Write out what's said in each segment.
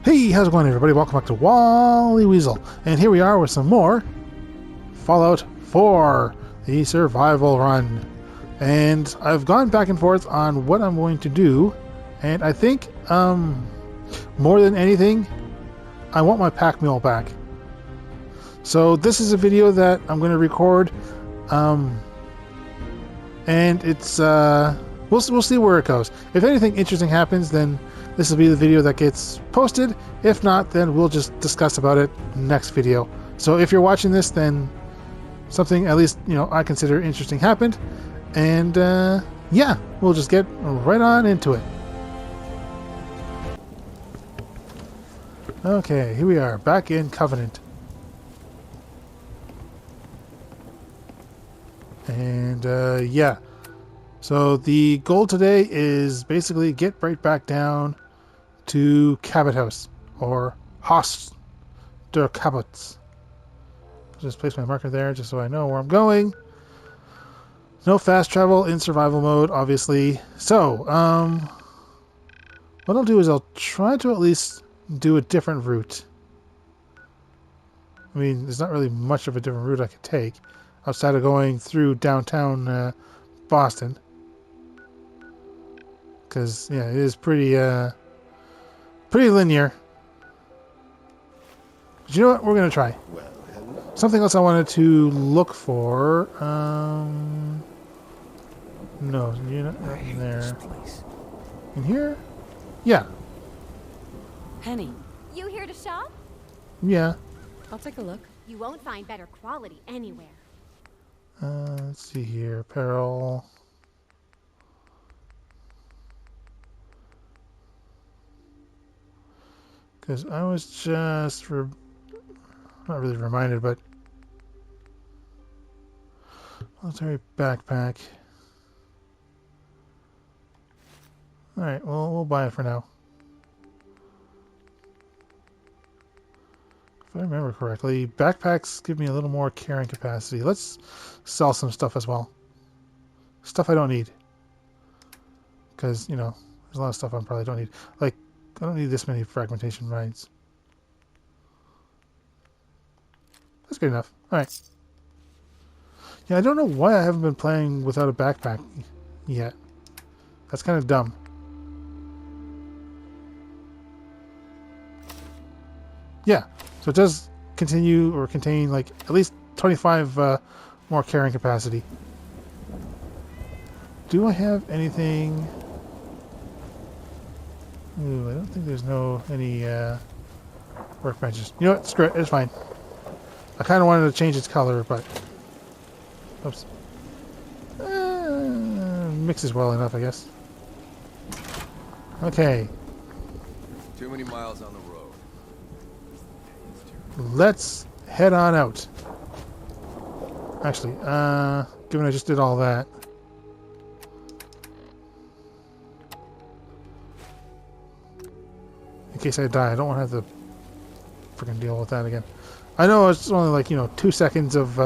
Hey, how's it going, everybody? Welcome back to Wally Weasel. And here we are with some more Fallout 4, the survival run. And I've gone back and forth on what I'm going to do. And I think, more than anything, I want my packmule back. So this is a video that I'm going to record. And it's, we'll see where it goes. If anything interesting happens, then this will be the video that gets posted. If not, then we'll just discuss about it next video. So if you're watching this, then something at least, I consider interesting happened. And yeah, we'll just get right on into it. Okay, here we are, back in Covenant. And yeah, so the goal today is basically get right back down to Cabot House, or Haus der Cabots. Just place my marker there just so I know where I'm going. No fast travel in survival mode, obviously. So, what I'll do is I'll try to at least do a different route. I mean, there's not really much of a different route I could take outside of going through downtown Boston. Because, yeah, it is pretty linear. But you know what? We're going to try. Something else I wanted to look for. No, you're not in there. In here? Yeah. Penny. You here to shop? Yeah. I'll take a look. You won't find better quality anywhere. Let's see here. Apparel. Because I was just, not really reminded, but military backpack. Alright, well, we'll buy it for now. If I remember correctly, backpacks give me a little more carrying capacity. Let's sell some stuff as well. Stuff I don't need. Because, there's a lot of stuff I probably don't need. Like, I don't need this many fragmentation rides. That's good enough. Alright. Yeah, I don't know why I haven't been playing without a backpack yet. That's kind of dumb. Yeah, so it does contain like at least 25 more carrying capacity. Do I have anything? Ooh, I don't think there's any workbenches. You know what? Screw it. It's fine. I kind of wanted to change its color, but oops. Mixes well enough, I guess. Okay. Too many miles on the road. Let's head on out. Actually, given I just did all that. In case I die, I don't want to have to freaking deal with that again. I know it's only like, 2 seconds of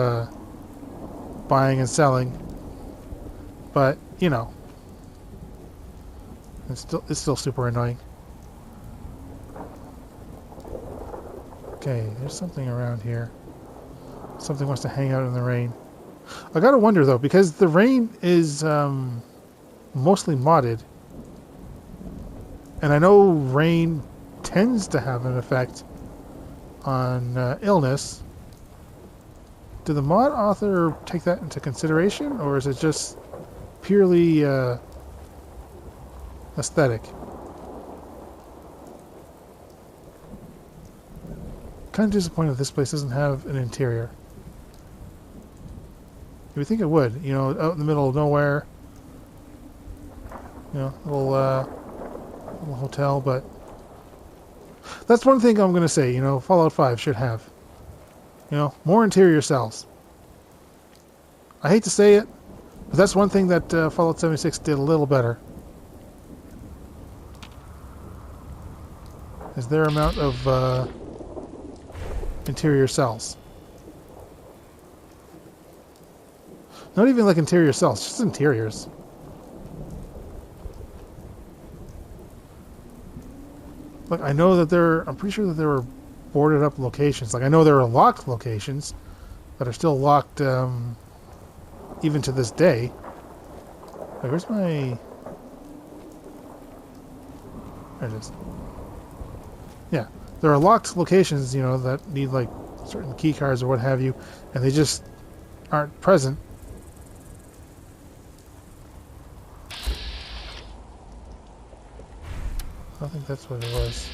buying and selling. But, it's still super annoying. Okay, there's something around here. Something wants to hang out in the rain. I gotta wonder though, because the rain is mostly modded. And I know rain tends to have an effect on illness. Did the mod author take that into consideration, or is it just purely aesthetic? Kind of disappointed this place doesn't have an interior. You would think it would, out in the middle of nowhere. Little hotel, but that's one thing I'm going to say, Fallout 5 should have. More interior cells. I hate to say it, but that's one thing that Fallout 76 did a little better. Is their amount of interior cells. Not even like interior cells, just interiors. Look, I know that I'm pretty sure that there were boarded up locations. Like, I know there are locked locations that are still locked even to this day. Wait, where's my... There it is. Yeah, there are locked locations, you know, that need, like, certain key cards or what have you, and they just aren't present. I think that's what it was.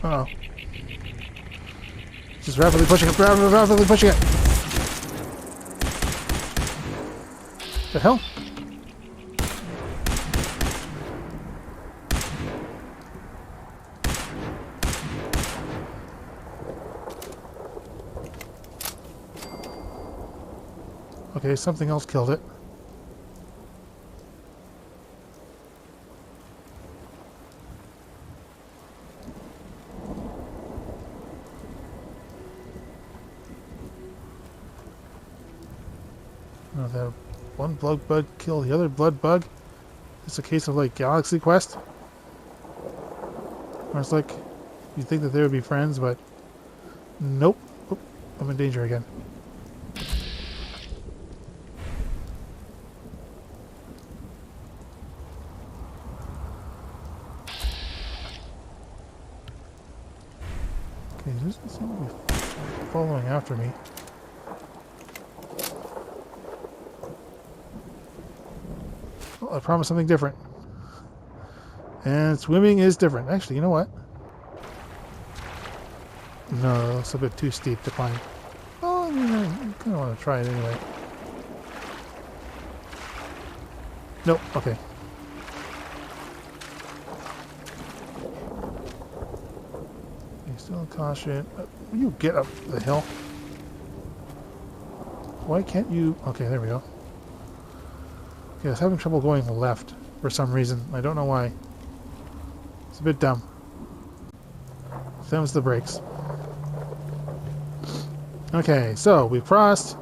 Uh-oh. Just rapidly pushing it, rapidly pushing it! The hell? Okay, something else killed it. Oh, that one blood bug killed the other blood bug. It's a case of like Galaxy Quest. Where it's like you'd think that they would be friends, but nope. Oop, I'm in danger again. Okay, this doesn't seem to be following after me. Well, I promised something different. And swimming is different. Actually, you know what? No, it's a bit too steep to climb. Oh, I mean, I kind of want to try it anyway. Nope, okay. You're still in caution. Will you get up the hill? Why can't you... Okay, there we go. Okay, I was having trouble going left for some reason. I don't know why. It's a bit dumb. Thumbs the brakes. Okay, so we've crossed.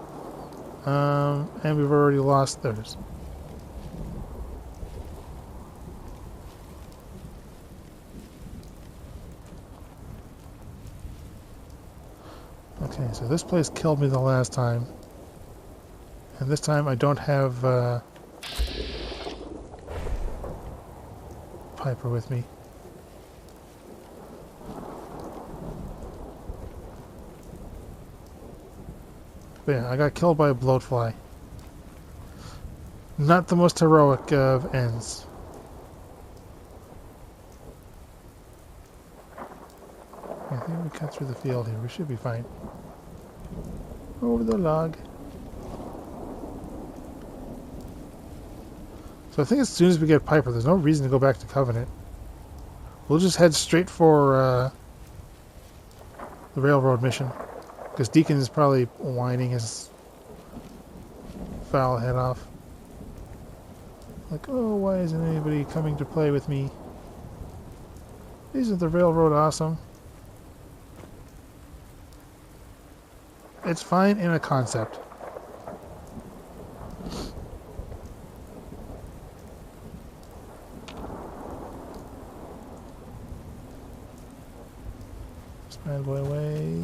And we've already lost theirs. Okay, so this place killed me the last time. And this time I don't have Piper with me. But yeah, I got killed by a bloatfly. Not the most heroic of ends. I think we cut through the field here. We should be fine. Over the log. So I think as soon as we get Piper, there's no reason to go back to Covenant. We'll just head straight for the railroad mission. Because Deacon is probably whining his foul head off. Like, oh, why isn't anybody coming to play with me? Isn't the railroad awesome? It's fine in a concept. This bad boy away.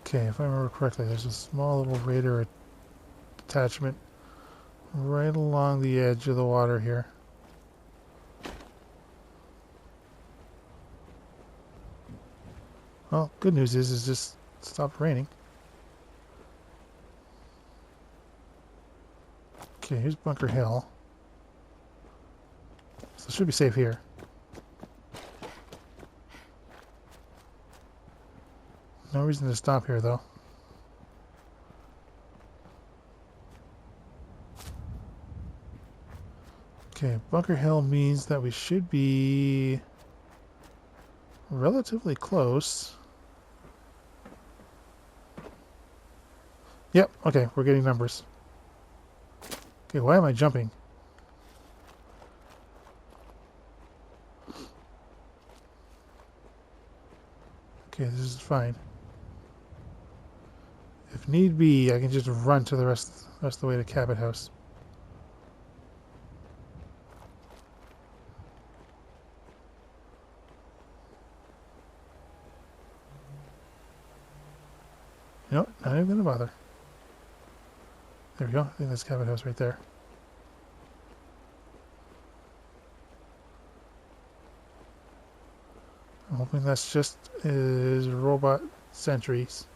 Okay, if I remember correctly, there's a small little raider attachment right along the edge of the water here. Well, good news is it just stopped raining. Okay, here's Bunker Hill. So it should be safe here. No reason to stop here, though. Okay, Bunker Hill means that we should be relatively close. Yep, okay, we're getting numbers. Okay, why am I jumping? Okay, this is fine. If need be, I can just run to the rest of the way to Cabot House. Nope, not even gonna bother. There we go. I think that's Cabot House right there. I'm hoping that's just his robot sentries.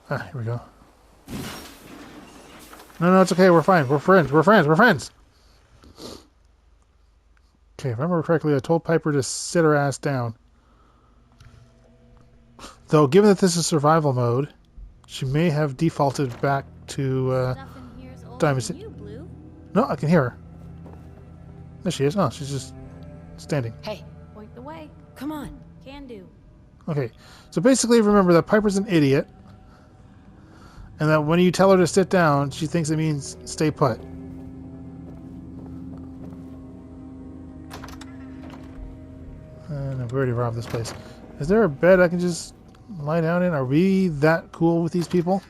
Ah, here we go. No, it's okay. We're fine. We're friends. We're friends. We're friends. Okay, if I remember correctly, I told Piper to sit her ass down. Though, given that this is survival mode, she may have defaulted back to Stuff in here's older Diamond than you, Blue. No, I can hear her. There she is. Oh, she's just standing. Hey, Point the way. come on. Can do. Okay, so basically remember that Piper's an idiot, and that when you tell her to sit down, she thinks it means stay put. And I've already robbed this place. Is there a bed I can just lie down in? Are we that cool with these people?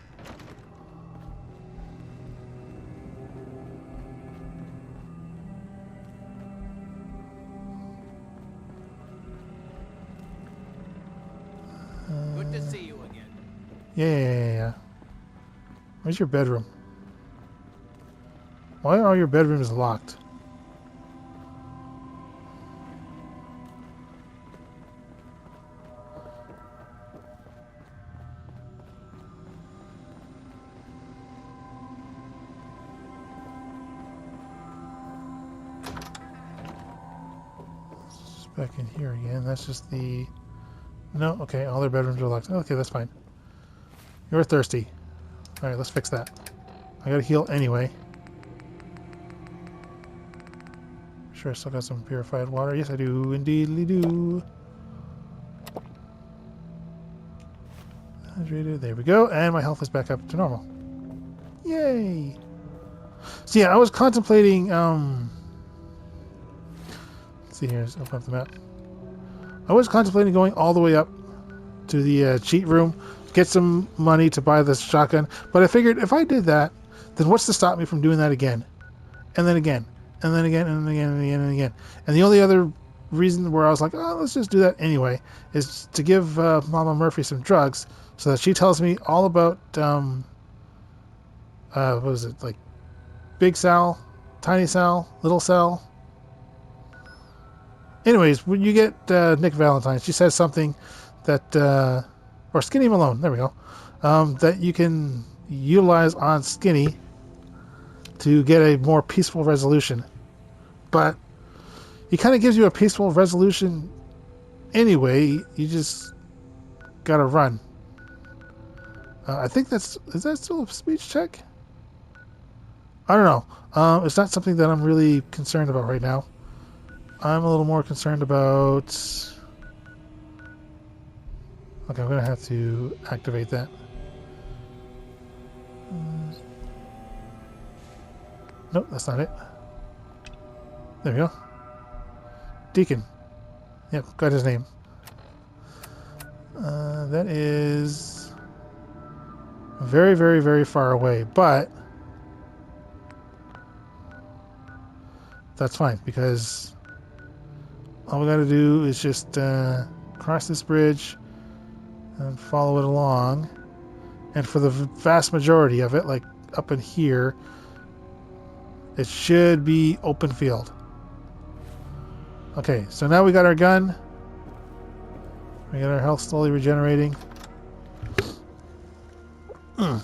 Good to see you again. Yeah. Where's your bedroom? Why are all your bedrooms locked? Just back in here again. That's just the... No, okay, all their bedrooms are locked. Okay, that's fine. You're thirsty. Alright, let's fix that. I gotta heal anyway. Sure, I still got some purified water. Yes, I do. Indeedly do. Hydrated. There we go. And my health is back up to normal. Yay! So yeah, I was contemplating, let's see here, let's open up the map. I was contemplating going all the way up to the cheat room, get some money to buy this shotgun, but I figured if I did that, then what's to stop me from doing that again? And then again, and then again, and then again, and again, and again. And the only other reason where I was like, oh, let's just do that anyway, is to give Mama Murphy some drugs so that she tells me all about, what was it, like Big Sal, Tiny Sal, Little Sal. Anyways, when you get Nick Valentine, she says something that, or Skinny Malone, there we go, that you can utilize on Skinny to get a more peaceful resolution. But he kind of gives you a peaceful resolution anyway, you just gotta run. I think is that still a speech check? I don't know. It's not something that I'm really concerned about right now. I'm a little more concerned about... Okay, I'm going to have to activate that. Nope, that's not it. There we go. Deacon. Yep, got his name. That is very, very, very far away, but that's fine because all we got to do is just cross this bridge and follow it along. And for the vast majority of it, like up in here, it should be open field. Okay, so now we got our gun. We got our health slowly regenerating. I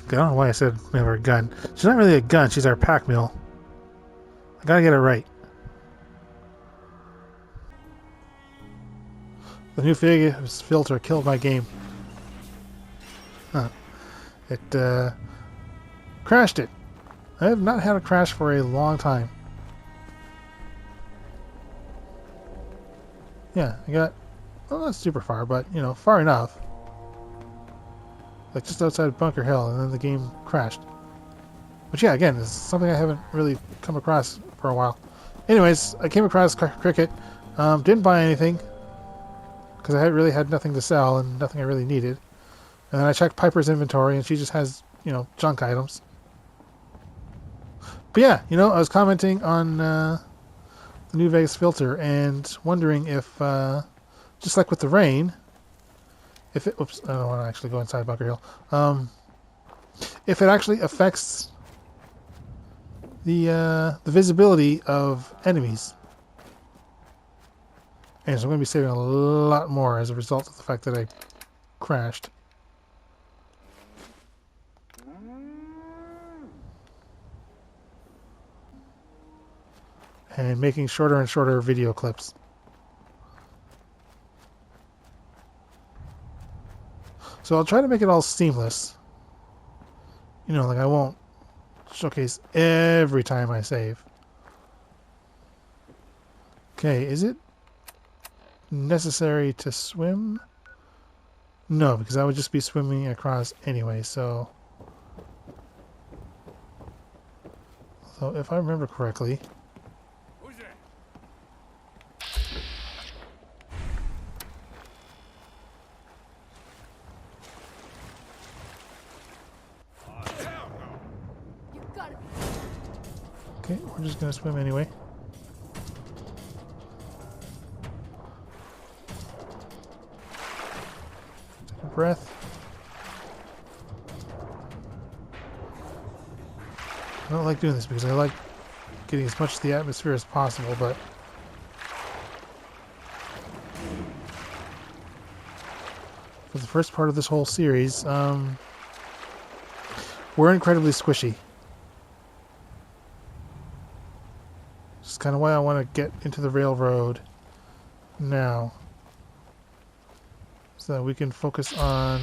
don't know why I said we have our gun. She's not really a gun, she's our pack mule. I gotta get it right. The new Vegas filter killed my game. Huh. It crashed it. I have not had a crash for a long time. Yeah, I got, well, not super far, but, you know, far enough. Like just outside Bunker Hill, and then the game crashed. But yeah, again, it's something I haven't really come across for a while. Anyways, I came across Cricket. Didn't buy anything, because I really had nothing to sell and nothing I really needed. And then I checked Piper's inventory, and she just has, you know, junk items. But yeah, you know, I was commenting on the New Vegas filter and wondering if, just like with the rain, if it, oops, I don't want to actually go inside Bunker Hill. If it actually affects the visibility of enemies. And so I'm going to be saving a lot more as a result of the fact that I crashed. And making shorter and shorter video clips. So I'll try to make it all seamless. You know, like I won't showcase every time I save. Okay, is it necessary to swim? No, because I would just be swimming across anyway, so... So if I remember correctly... Who's there? You gotta be. Okay, we're just gonna swim anyway. Take a breath. I don't like doing this because I like getting as much of the atmosphere as possible, but for the first part of this whole series, we're incredibly squishy. It's kind of why I want to get into the railroad now, so that we can focus on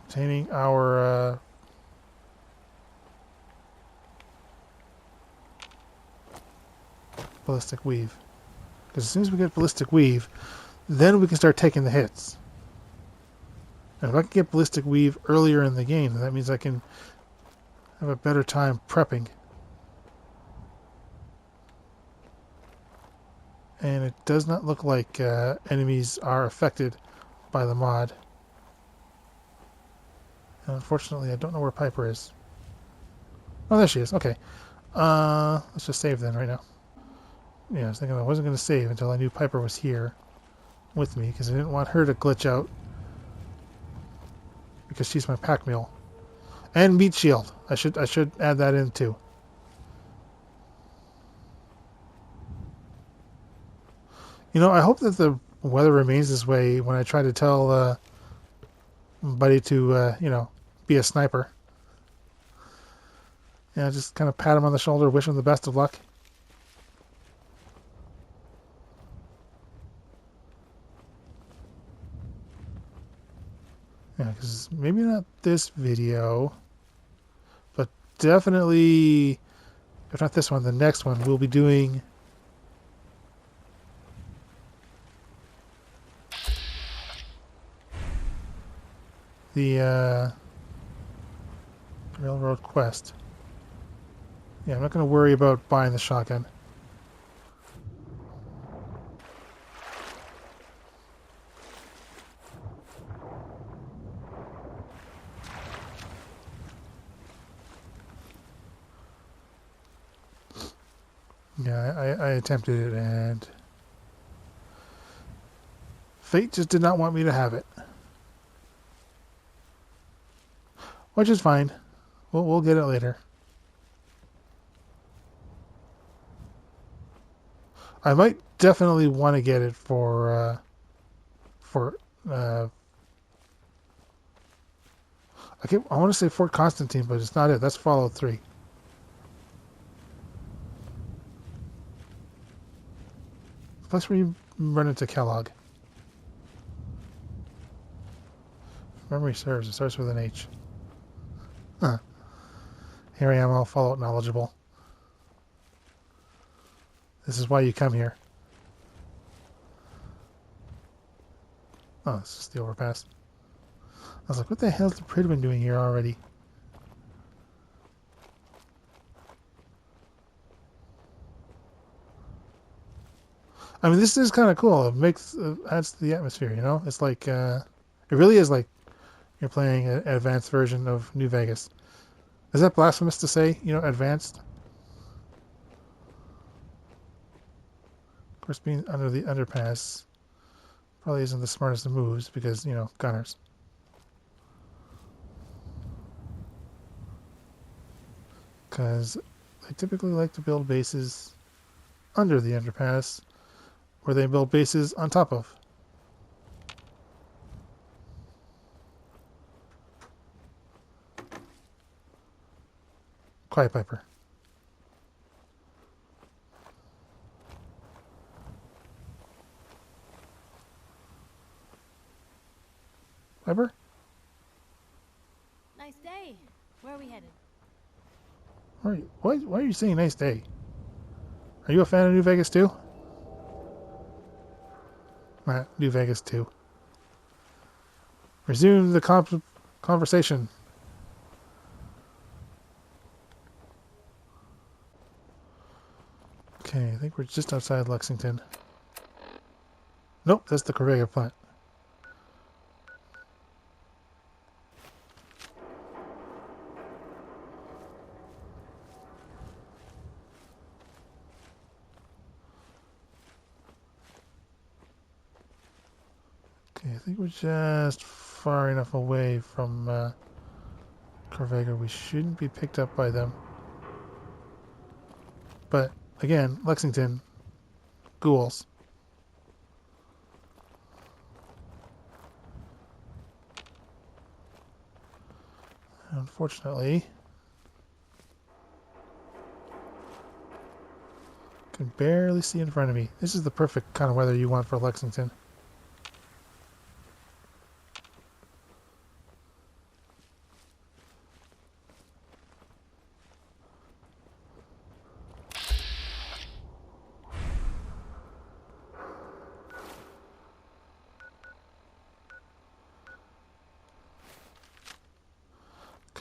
obtaining our ballistic weave. Because as soon as we get ballistic weave, then we can start taking the hits. And if I can get ballistic weave earlier in the game, then that means I can have a better time prepping. And it does not look like enemies are affected by the mod. And unfortunately, I don't know where Piper is. Oh, there she is. Okay. Let's just save then right now. Yeah, I was thinking I wasn't going to save until I knew Piper was here with me, because I didn't want her to glitch out. Because she's my packmule. And meat shield. I should add that in too. You know, I hope that the weather remains this way when I try to tell Buddy to, you know, be a sniper. Yeah, just kind of pat him on the shoulder, wish him the best of luck. Yeah, because maybe not this video, but definitely, if not this one, the next one, we'll be doing the railroad quest. Yeah, I'm not going to worry about buying the shotgun. Yeah, I attempted it, and fate just did not want me to have it. Which is fine. We'll get it later. I might definitely want to get it for I want to say Fort Constantine, but it's not it. That's Fallout 3. Plus, we run into Kellogg. Memory serves. It starts with an H. Huh. Here I am, all Fallout knowledgeable. This is why you come here. Oh, this is the overpass. I was like, what the hell's the Pridwin doing here already? I mean, this is kind of cool. It makes adds to the atmosphere, you know? It's like, it really is like you're playing an advanced version of New Vegas. Is that blasphemous to say, you know, advanced? Of course, being under the underpass probably isn't the smartest of moves because, you know, gunners. Because they typically like to build bases under the underpass where they build bases on top of. Quiet Piper. Piper? Nice day. Where are we headed? Why are you saying nice day? Are you a fan of New Vegas too? New Vegas too. Resume the conversation. Okay, I think we're just outside Lexington. Nope, that's the Corvega plant. Okay, I think we're just far enough away from Corvega. We shouldn't be picked up by them. But, again, Lexington, ghouls. Unfortunately, can barely see in front of me. This is the perfect kind of weather you want for Lexington.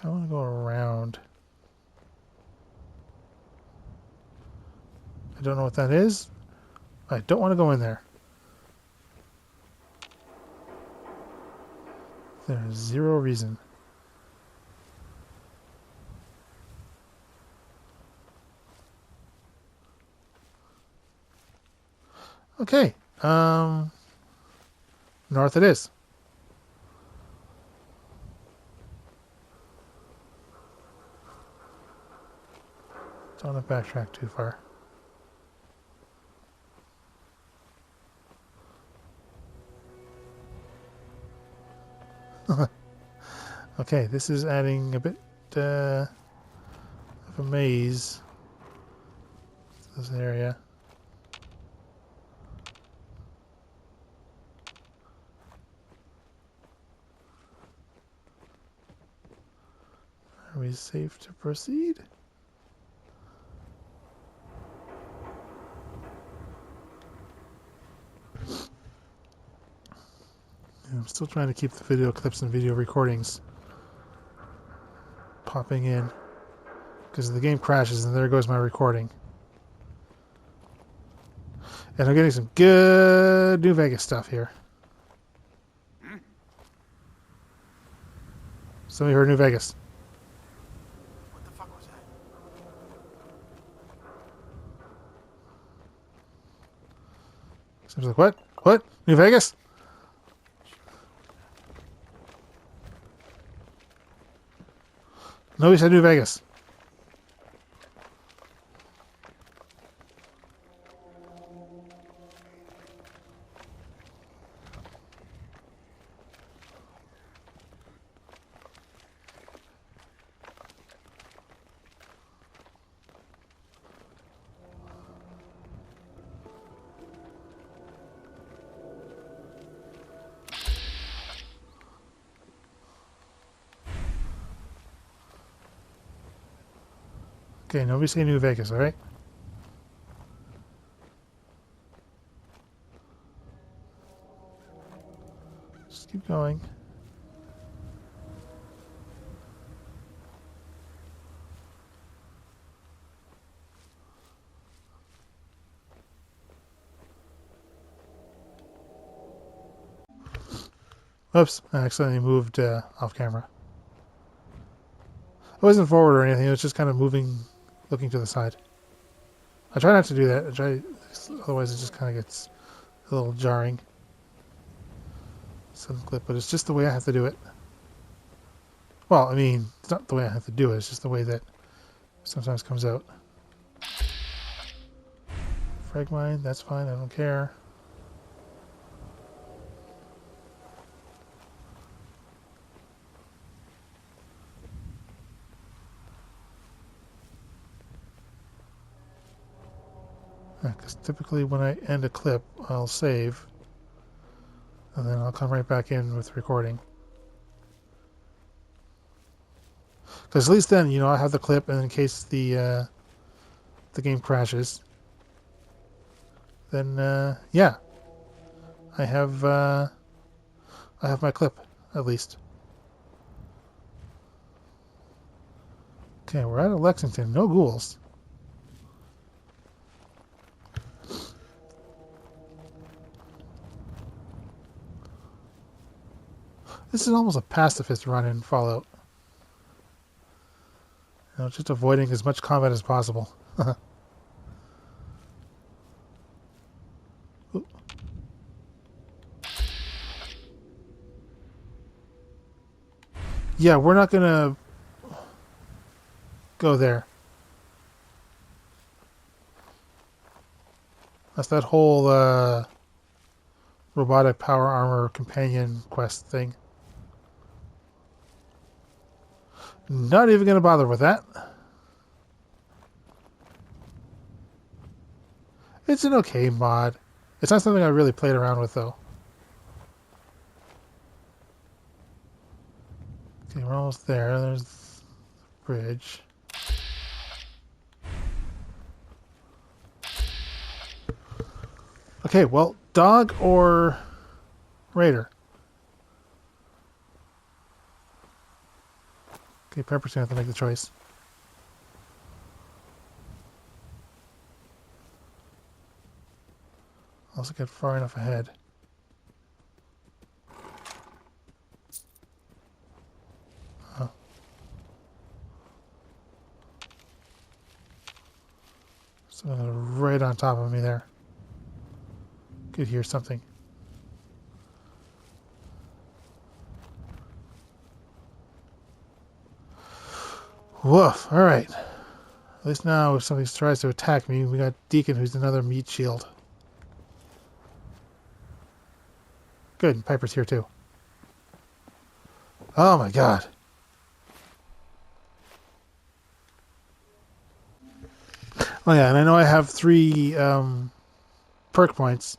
I want to go around. I don't know what that is. I don't want to go in there. There's zero reason. Okay. North it is. Don't want to backtrack too far. Okay, this is adding a bit of a maze to this area. Are we safe to proceed? I'm still trying to keep the video clips and video recordings popping in because the game crashes and there goes my recording. And I'm getting some good New Vegas stuff here. Somebody heard New Vegas. What the fuck was that? Somebody's like, what? What? New Vegas? Nobody said New Vegas. Okay, nobody say New Vegas, alright? Just keep going. Oops, I accidentally moved off camera. It wasn't forward or anything, it was just kind of moving, looking to the side. I try not to do that, otherwise it just kind of gets a little jarring. Sudden clip, but it's just the way I have to do it. Well, I mean, it's not the way I have to do it, it's just the way that sometimes comes out. Frag mine, that's fine, I don't care. Because typically when I end a clip, I'll save, and then I'll come right back in with recording. Because at least then, you know, I have the clip, and in case the game crashes, then yeah, I have my clip at least. Okay, we're out of Lexington. No ghouls. This is almost a pacifist run in Fallout. You know, just avoiding as much combat as possible. Yeah, we're not gonna go there. That's that whole robotic power armor companion quest thing. Not even gonna bother with that. It's an okay mod. It's not something I really played around with though. Okay, we're almost there. There's the bridge. Okay, well, dog or raider? Okay, Pepper's gonna have to make the choice. Also get far enough ahead. Oh. Someone right on top of me there. Could hear something. Woof. Alright. At least now if somebody tries to attack me, we got Deacon who's another meat shield. Good, Piper's here too. Oh my god. Oh yeah, and I know I have 3 perk points.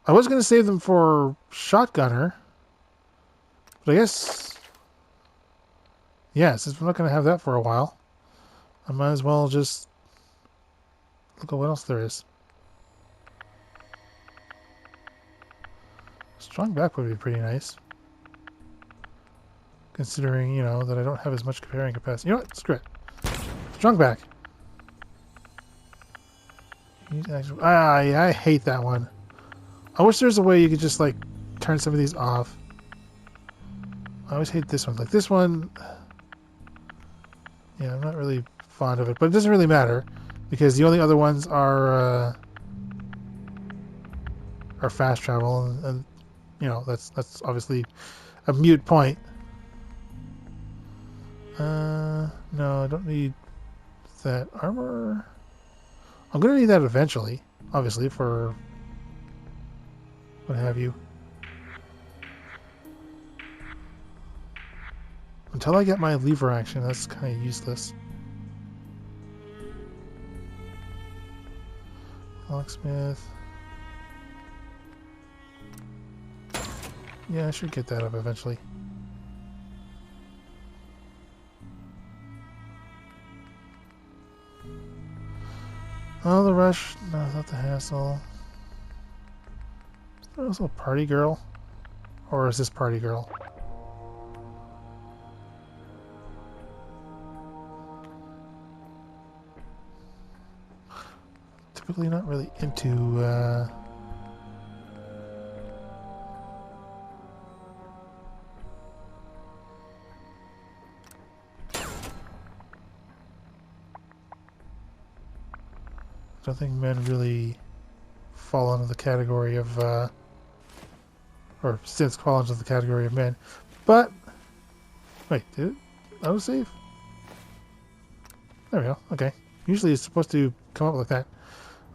I was going to save them for Shotgunner, but I guess, yeah, since we're not going to have that for a while, I might as well just look at what else there is. Strong back would be pretty nice, considering, you know, that I don't have as much carrying capacity. You know what? Screw it. Strong back. I hate that one. I wish there was a way you could just, like, turn some of these off. I always hate this one. Like, this one... Yeah, I'm not really fond of it. But it doesn't really matter, because the only other ones are fast travel, and you know, that's obviously a moot point. No, I don't need that armor. I'm going to need that eventually, obviously, for what have you. Until I get my lever action, that's kind of useless. Locksmith. Yeah, I should get that up eventually. Oh, the rush. No, not the hassle. Is there also a party girl? Or is this party girl? Typically not really into, I don't think men really fall under the category of, or since fall into the category of men. But, wait, did it autosave? There we go, okay. Usually it's supposed to come up like that.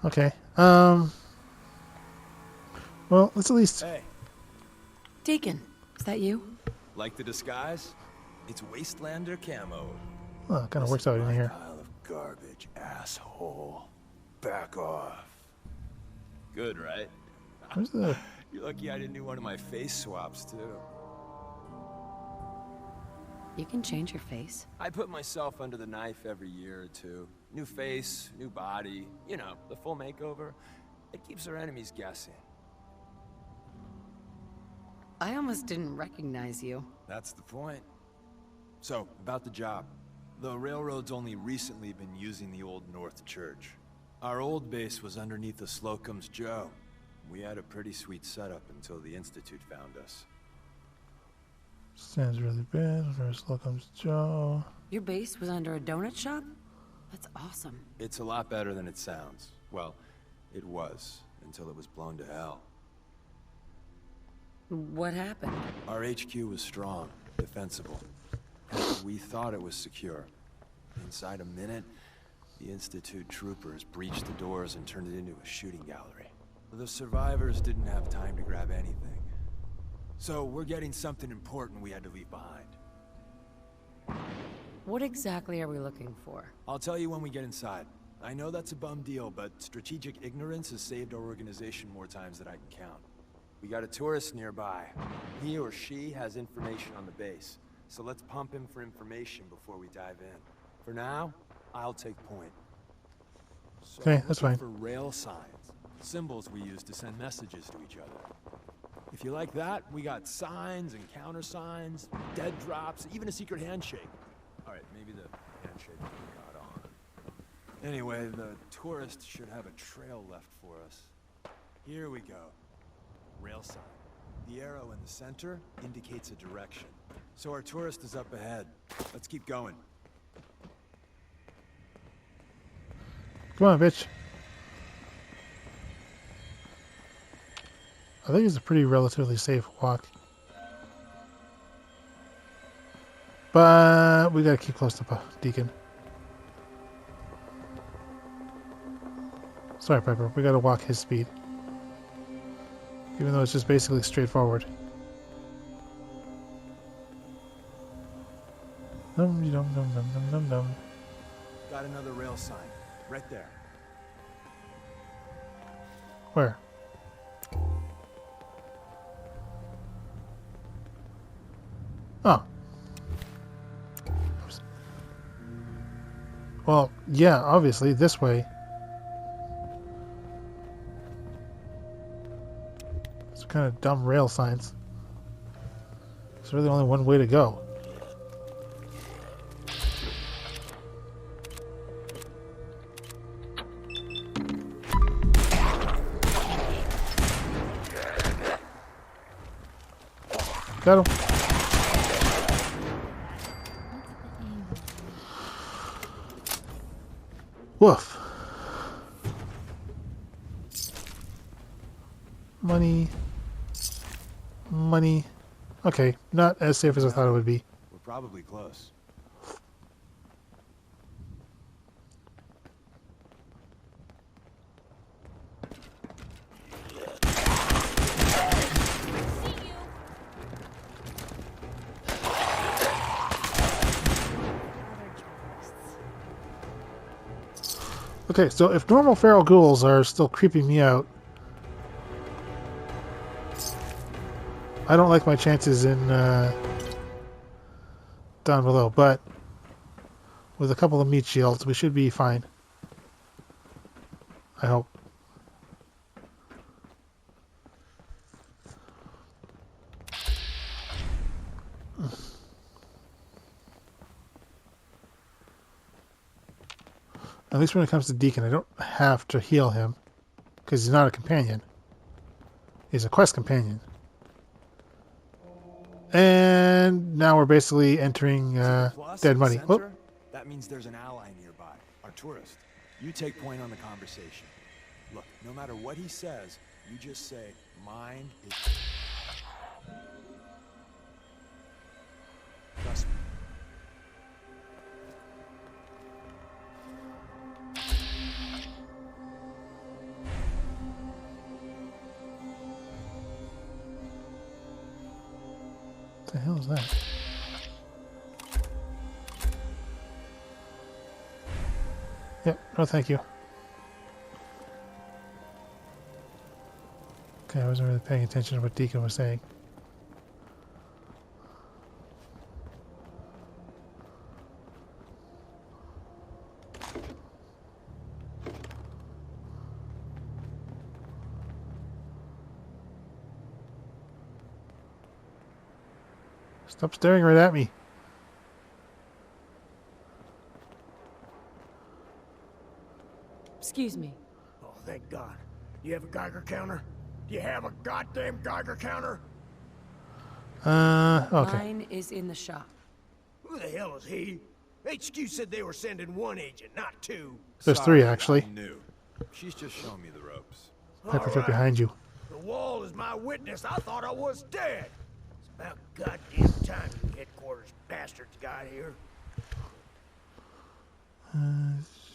Okay, well, let's at least... Hey, Deacon, is that you? like the disguise? It's Wastelander camo. Oh, it kind of works out in here. Pile of garbage, asshole. Back off. Good, right? Where's the... You're lucky I didn't do one of my face swaps, too. You can change your face. I put myself under the knife every year or two. New face, new body, you know, the full makeover. It keeps our enemies guessing. I almost didn't recognize you. That's the point. So, about the job. The railroad's only recently been using the old North Church. Our old base was underneath the Slocum's Joe. We had a pretty sweet setup until the Institute found us. Sounds really bad. Where's Slocum's Joe? Your base was under a donut shop? That's awesome. It's a lot better than it sounds. Well, it was, until it was blown to hell. What happened? Our HQ was strong, defensible. We thought it was secure. Inside a minute, the Institute troopers breached the doors and turned it into a shooting gallery. The survivors didn't have time to grab anything. So we're getting something important we had to leave behind. What exactly are we looking for? I'll tell you when we get inside. I know that's a bum deal, but strategic ignorance has saved our organization more times than I can count. We got a tourist nearby. He or she has information on the base. So let's pump him for information before we dive in. For now, I'll take point. So Okay, that's looking fine. For rail signs, symbols we use to send messages to each other. If you like that, we got signs and countersigns, dead drops, even a secret handshake. All right, maybe the handshake got on. Anyway, the tourist should have a trail left for us. Here we go. Rail sign. The arrow in the center indicates a direction. So our tourist is up ahead. Let's keep going. Come on, bitch. I think it's a pretty relatively safe walk. But we gotta keep close to Deacon. Sorry, Piper. We gotta walk his speed. Even though it's just basically straightforward. Num num num num num num num. Got another rail sign. Right there. Where? Oh. Well, yeah, obviously, this way. It's kind of dumb rail signs. There's really only one way to go. Got him. Woof. Money. Money. Okay, not as safe as I thought it would be. We're probably close. Okay, so if normal feral ghouls are still creeping me out, I don't like my chances in down below, but with a couple of meat shields, we should be fine. I hope. At least when it comes to Deacon, I don't have to heal him. Because he's not a companion. He's a quest companion. And now we're basically entering Plus, dead at the money. Whoop. center, that means there's an ally nearby, our tourist. You take point on the conversation. Look, no matter what he says, you just say, mine is... Trust me. What the hell is that? Yep, no thank you. Okay, I wasn't really paying attention to what Deacon was saying. Stop staring right at me. Excuse me. Oh, thank God. You have a Geiger counter? Do you have a goddamn Geiger counter? Okay. Mine is in the shop. Who the hell is he? HQ said they were sending one agent, not two. There's three, actually. I'm new. She's just showing me the ropes. Pepper's right All right. behind you. The wall is my witness. I thought I was dead. It's about goddamn time you headquarters bastards got here.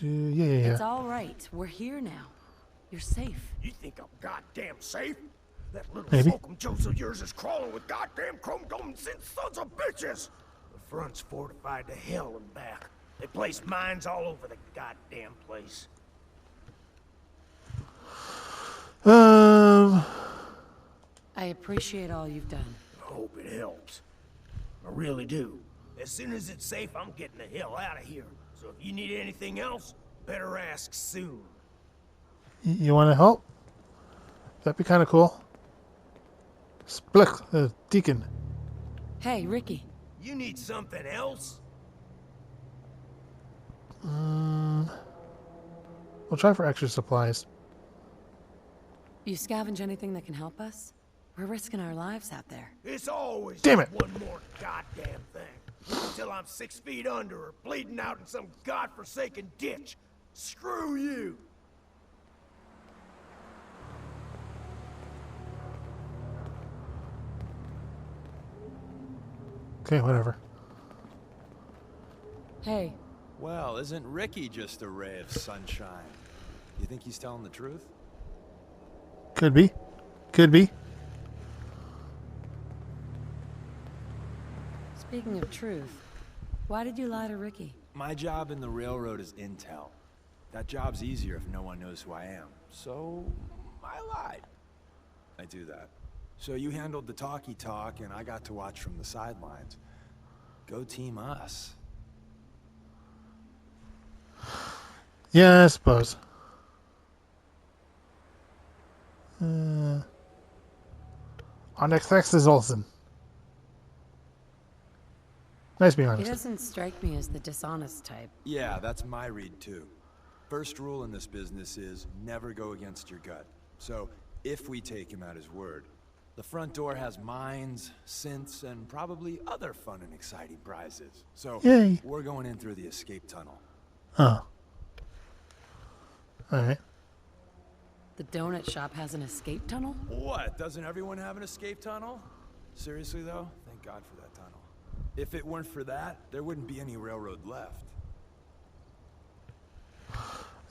Yeah. It's all right. We're here now. You're safe. You think I'm goddamn safe? That little Maybe. Slocum Joseph of yours is crawling with goddamn chrome-dome sons of bitches! The front's fortified to hell and back. They place mines all over the goddamn place. I appreciate all you've done. I hope it helps. I really do. As soon as it's safe, I'm getting the hell out of here. So if you need anything else, better ask soon. You want to help? That'd be kind of cool. Splick, Deacon. Hey, Ricky. You need something else? We'll try for extra supplies. You scavenge anything that can help us? We're risking our lives out there. It's always Damn just it. one more goddamn thing. Until I'm 6 feet under or bleeding out in some godforsaken ditch. Screw you! Okay, whatever. Hey, Well, isn't Ricky just a ray of sunshine? You think he's telling the truth? Could be. Could be. speaking of truth, why did you lie to Ricky? My job in the railroad is intel. That job's easier if no one knows who I am. So, I lied. I do that. So you handled the talky talk, and I got to watch from the sidelines. Go team us. Yeah, I suppose. Our next is Olsen. Nice being He honest. doesn't strike me as the dishonest type. Yeah, that's my read too. First rule in this business is never go against your gut. So, if we take him at his word, the front door has mines, synths, and probably other fun and exciting prizes. So, Yay. we're going in through the escape tunnel. Oh. Alright. The donut shop has an escape tunnel? What? Doesn't everyone have an escape tunnel? Seriously though? Thank God for that tunnel. If it weren't for that, there wouldn't be any railroad left.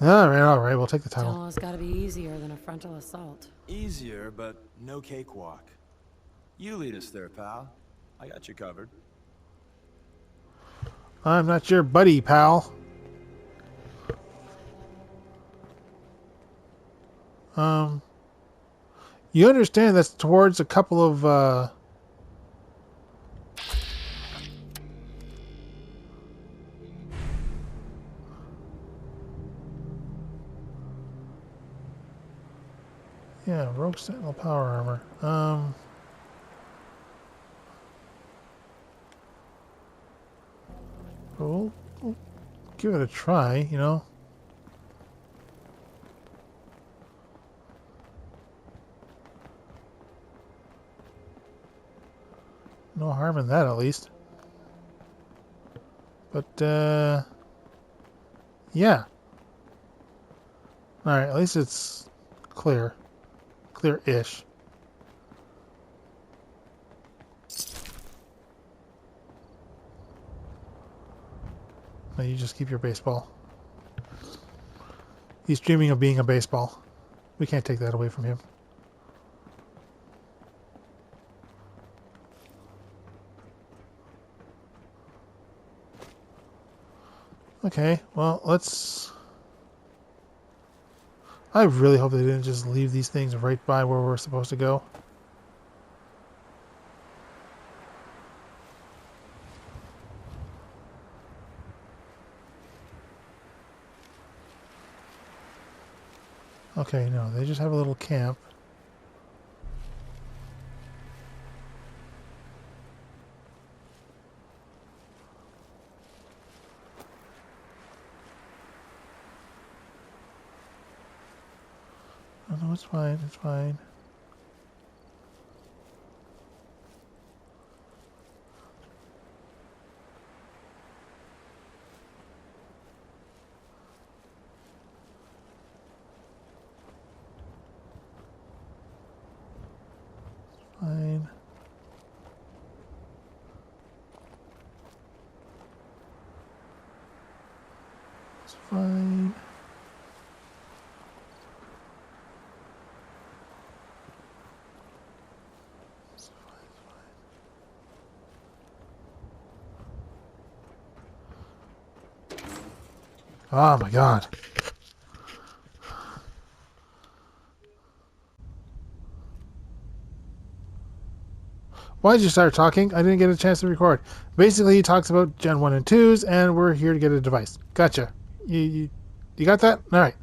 Alright, we'll take the tunnel. Tunnel has got to be easier than a frontal assault. Easier, but no cakewalk. You lead us there, pal. I got you covered. I'm not your buddy, pal. You understand that's towards a couple of, Yeah, rogue sentinel power armor. We'll give it a try, you know. No harm in that, at least. But, yeah. Alright, at least it's clear. Clear-ish. No, you just keep your baseball. He's dreaming of being a baseball. We can't take that away from him. Okay, well, let's... I really hope they didn't just leave these things right by where we're supposed to go. Okay, no, they just have a little camp. Oh, no, it's fine, it's fine. Fine. It's fine. It's fine, it's fine. Oh my god. Why did you start talking? I didn't get a chance to record. Basically, he talks about Gen 1 and 2s, and we're here to get a device. Gotcha. You got that? Alright.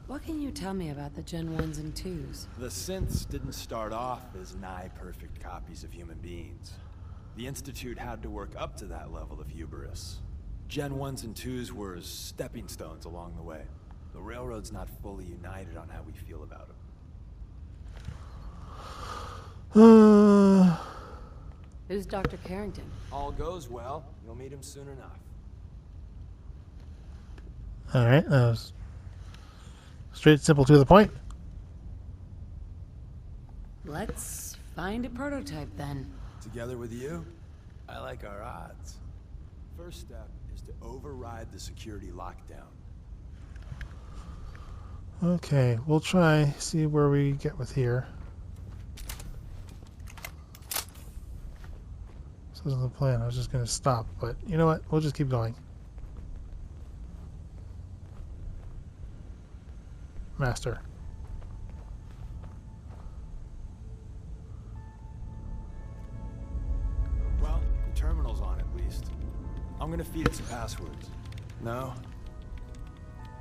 What can you tell me about the Gen 1s and 2s? The synths didn't start off as nigh-perfect copies of human beings. The Institute had to work up to that level of hubris. Gen 1s and 2s were stepping stones along the way. The Railroad's not fully united on how we feel about them. Who's Dr. Carrington? All goes well, you'll meet him soon enough. Alright, that was straight, simple, to the point. Let's find a prototype then. Together with you, I like our odds. First step is to override the security lockdown. Okay, we'll try, see where we get with here. This wasn't the plan, I was just going to stop, but you know what, we'll just keep going. Master. Well, the terminal's on at least. I'm gonna feed it some passwords. No.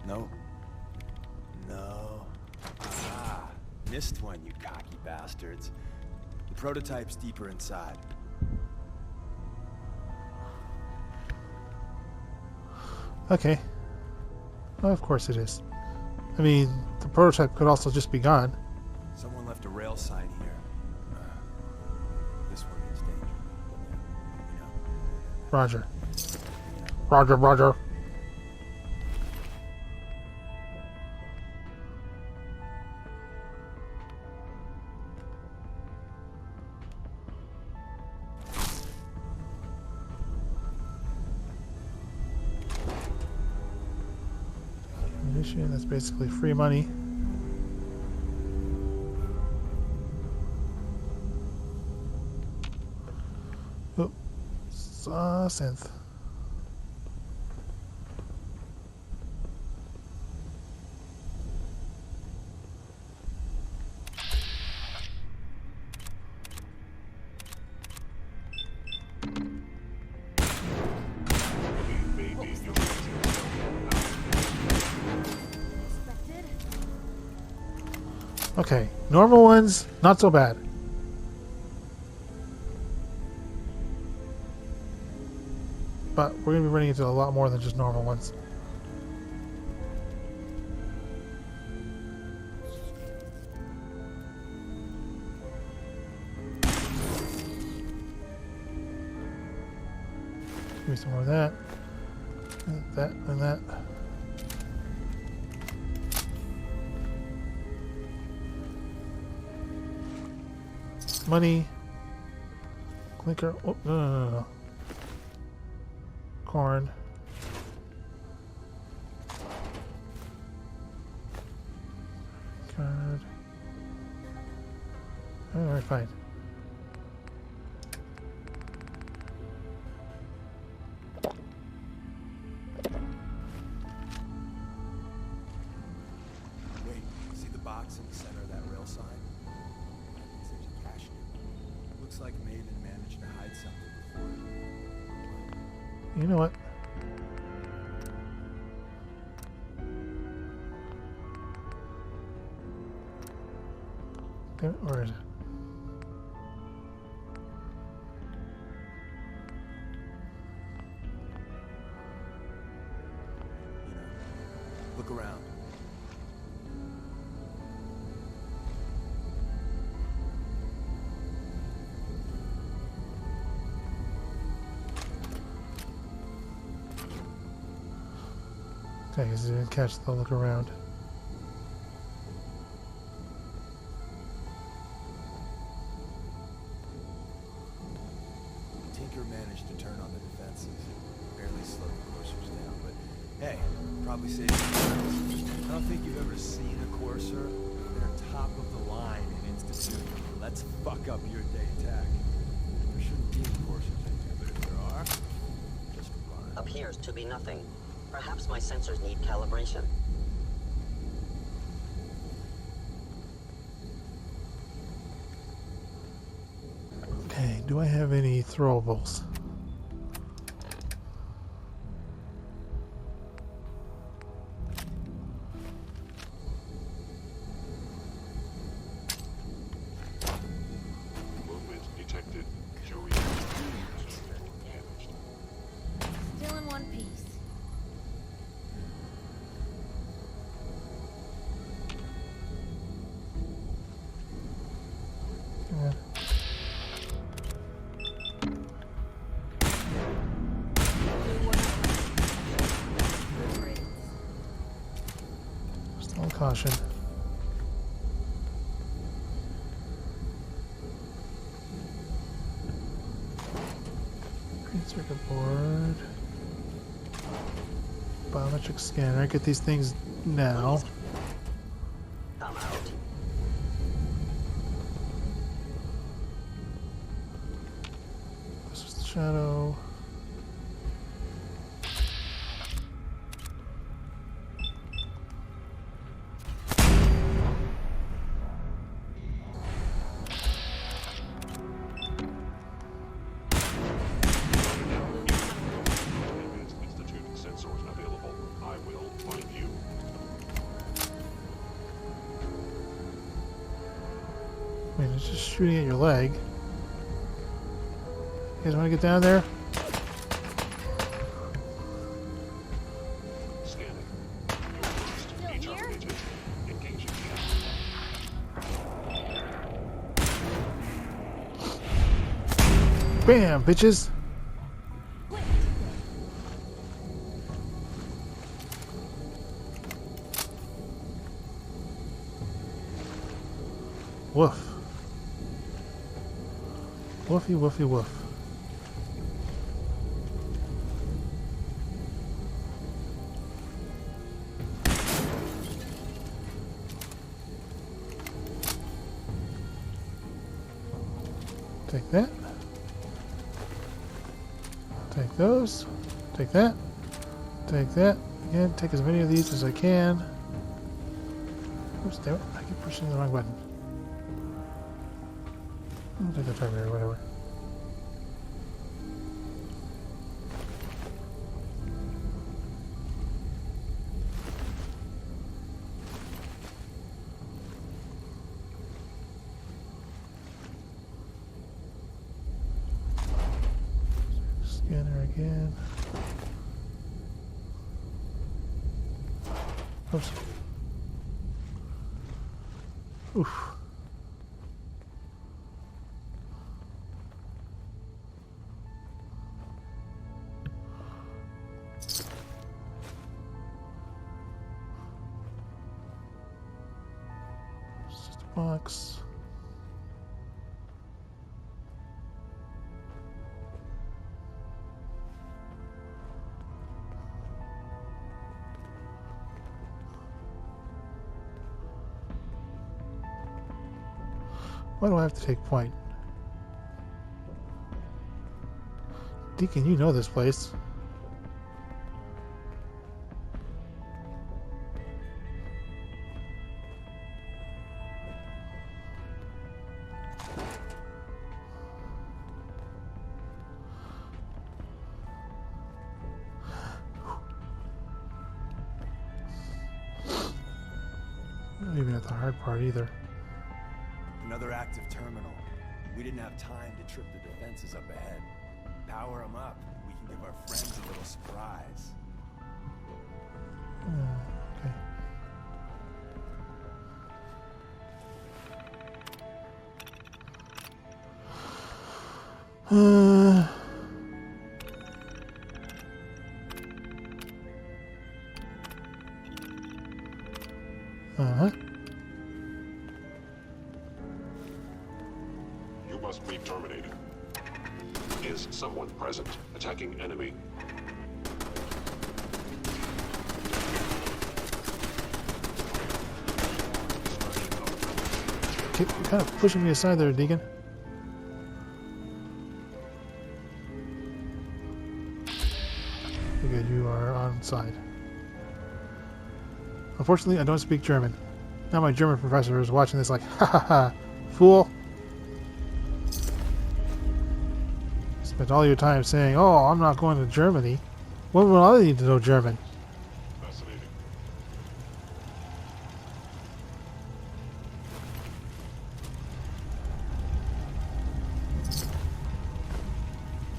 No. No. Ah, missed one, you cocky bastards. The prototype's deeper inside. Okay. Well, of course it is. I mean, the prototype could also just be gone. Someone left a rail sign here. This one means danger. You know. Roger. Roger, roger. Ammunition, that's basically free money. Oh, synth. Okay, normal ones, not so bad. But we're going to be running into a lot more than just normal ones. Give me some more of that. And that and that. Money. Clinker. Oh, no. Corn. Card. Alright, fine. Wait, see the box in the center of that rail sign? There's a cash in. Looks like Maven managed to hide something before. You know what? Damn it, where is it? You know, look around. Okay, because I didn't catch the look around. Tinker managed to turn on the defenses. Barely slowed the coursers down, but hey, probably saved them. I don't think you've ever seen a courser. They're top of the line in Institute. Let's fuck up your day tech. There shouldn't be coursers in here, but if there are, just run. Appears to be nothing. Perhaps my sensors need calibration. Okay, do I have any throwables? Movement detected. Joey. Still in one piece. Yeah. Still caution. Green circuit board. Biometric scanner. Get these things now. I'm out. This is the shadow. Institute sensors available. I will find you. I mean, it's just shooting at your leg. You guys want to get down there? Scanning. Your first. Still Be here? terminated. Engaging Bam, bitches! Woof. Woofy, woofy, woof. Take that. Take those. Take that. Take that. Again, take as many of these as I can. Oops, damn it. I keep pushing the wrong button. I'll take the Terminator, whatever. again. Oops. Oof. Just a box. Why do I have to take point? Deacon, you know this place. Not even at the hard part either. Another active terminal. We didn't have time to trip the defenses up ahead. Power them up. We can give our friends a little surprise. Okay. Uh-huh. You must be terminated. Is someone present? Attacking enemy. You're kind of pushing me aside there, Deacon. Good, you are on side. Unfortunately, I don't speak German. Now my German professor is watching this like, ha ha ha, fool. Spent all your time saying, oh, I'm not going to Germany. When will I need to know German? Fascinating.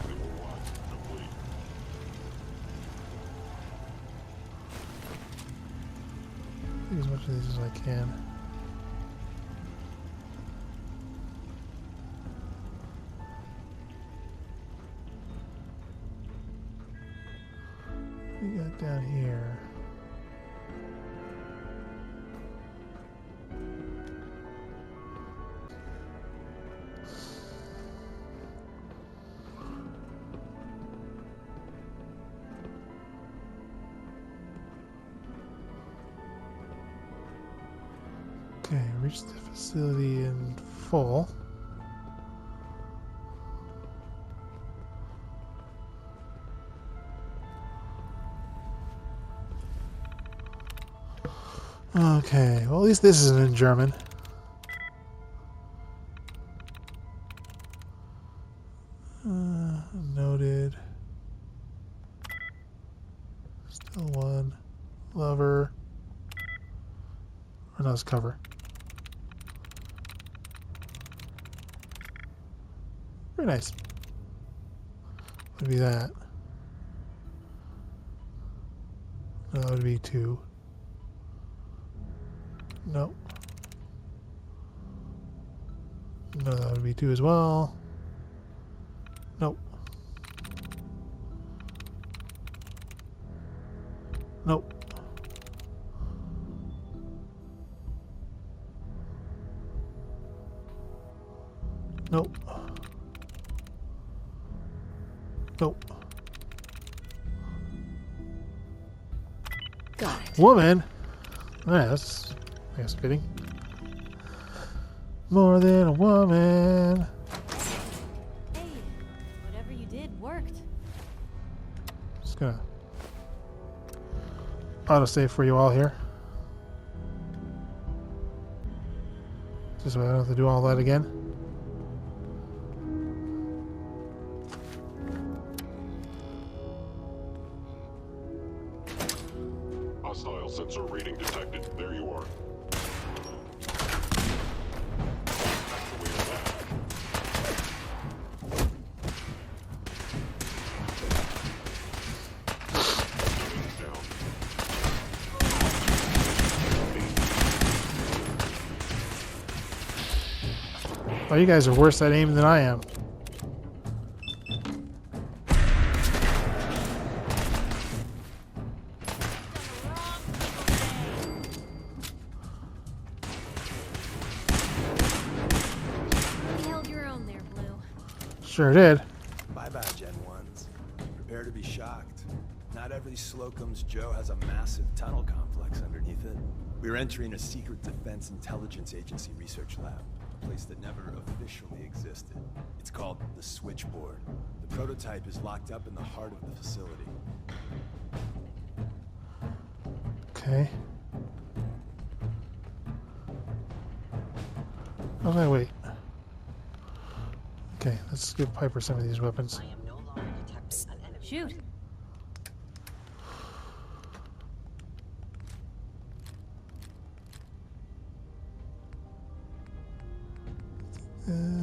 Civil watch complete. Take as much of these as I can. What we got down here? Okay, reach the facility in full. Okay, well at least this isn't in German. Noted. Still one. Lover. Or no, it's cover. Very nice. Would be that. No, that would be 2. Nope. No, that would be 2 as well. Nope. Nope. Nope. Nope. Got it. Woman? Alright, that's, I guess, fitting. More than a woman. Hey, whatever you did worked. Just gonna autosave for you all here. Just so I don't have to do all that again. Hostile sensor reading detected. There you are. Activate that. Oh, you guys are worse at aiming than I am. You held your own there, Blue. Sure did. Bye-bye, Gen 1s. Prepare to be shocked. Not every Slocum's Joe has a massive tunnel complex underneath it. We're entering a secret Defense Intelligence Agency research lab, a place that never officially existed. It's called the Switchboard. The prototype is locked up in the heart of the facility. Okay. Oh, no, wait. Okay, let's give Piper some of these weapons. I am no longer detecting an enemy. Shoot.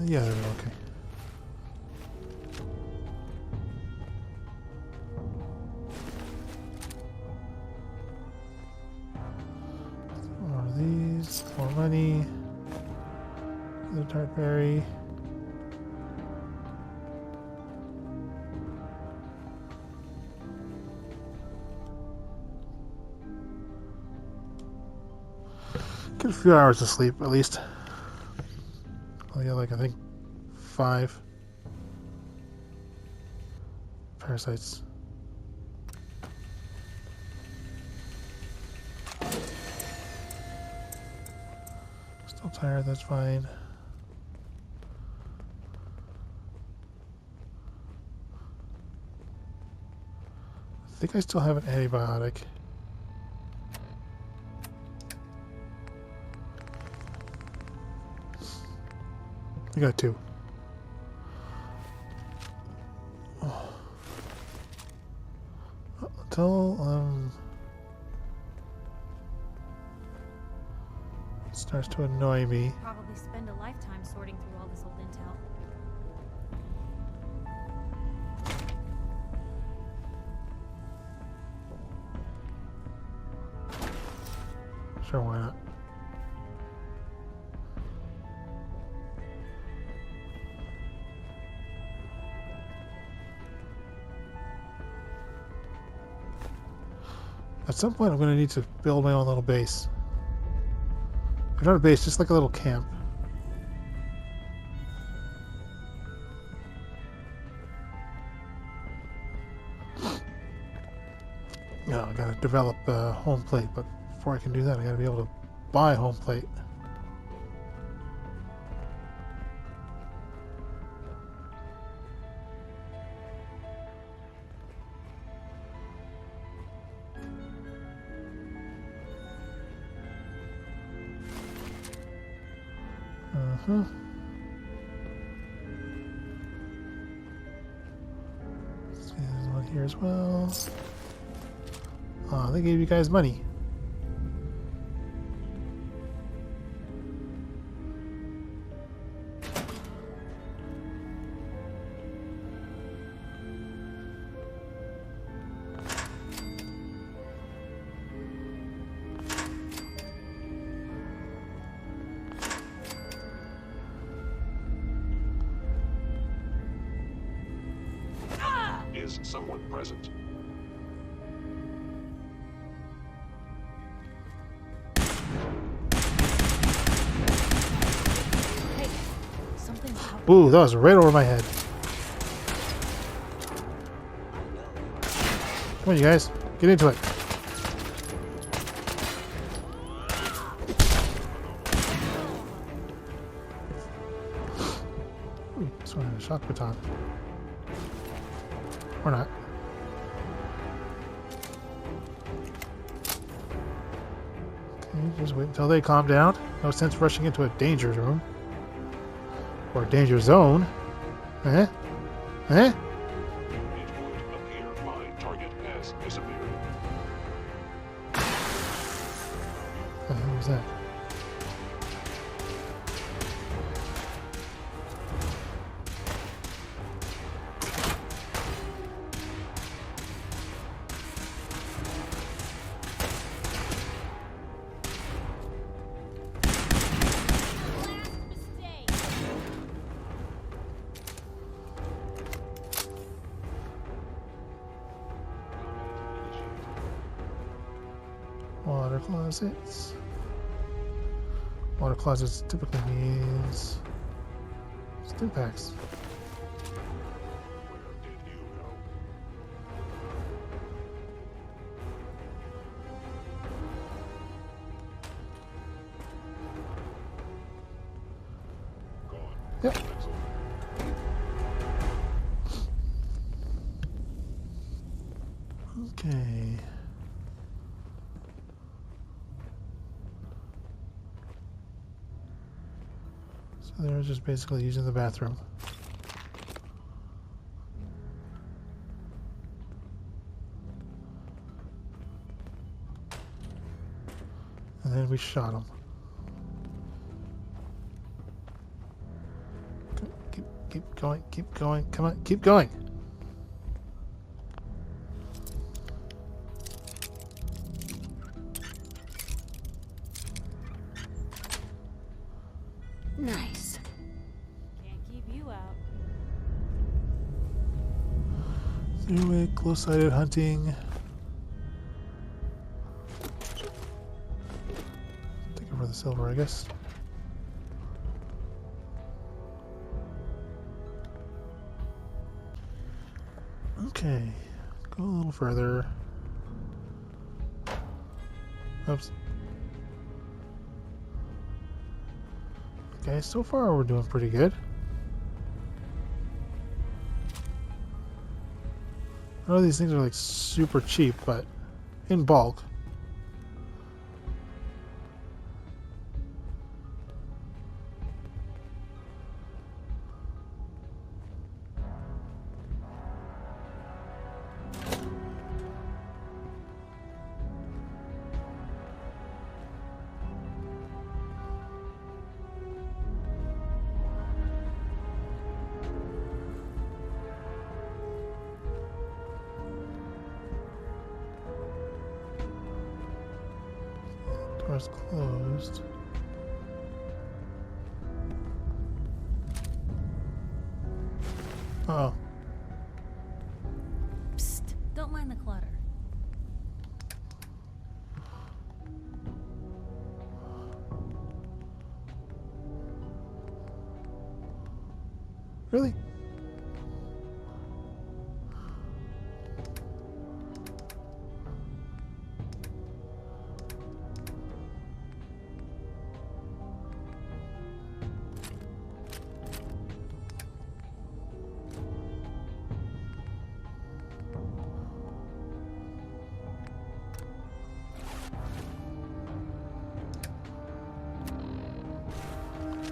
Yeah, they're okay. More of these, more money. The tart berry. Get a few hours of sleep at least. I got like I think 5 parasites. Still tired, that's fine. I think I still have an antibiotic. I got 2. Oh. Until it starts to annoy me. Probably spend a lifetime sorting through all this old intel. Sure, why not? At some point, I'm going to need to build my own little base. Or not a base, just like a little camp. No, I got to develop home plate, but before I can do that, I got to be able to buy home plate. See, there's one here as well. Oh, they gave you guys money. Is someone present? Hey, something's out. Ooh, that was right over my head. Come on, you guys. Get into it. Ooh, this one had a shock baton. Or not. Okay, just wait until they calm down. No sense rushing into a danger room. Or a danger zone. Eh? Eh? It would appear my target has disappeared. What the hell was that? closets. Water closets typically means stim packs. Where did you go? Gone. Yep. Excellent. Okay. So they're just basically using the bathroom. And then we shot them. Keep going, keep going, come on, keep going! Nice. Can't keep you out. Anyway, close-sighted hunting. Take it for the silver, I guess. Okay, go a little further. Oops. Okay, so far we're doing pretty good. I know these things are like super cheap, but in bulk. Door's closed. Oh, Psst. Don't mind the clutter. really?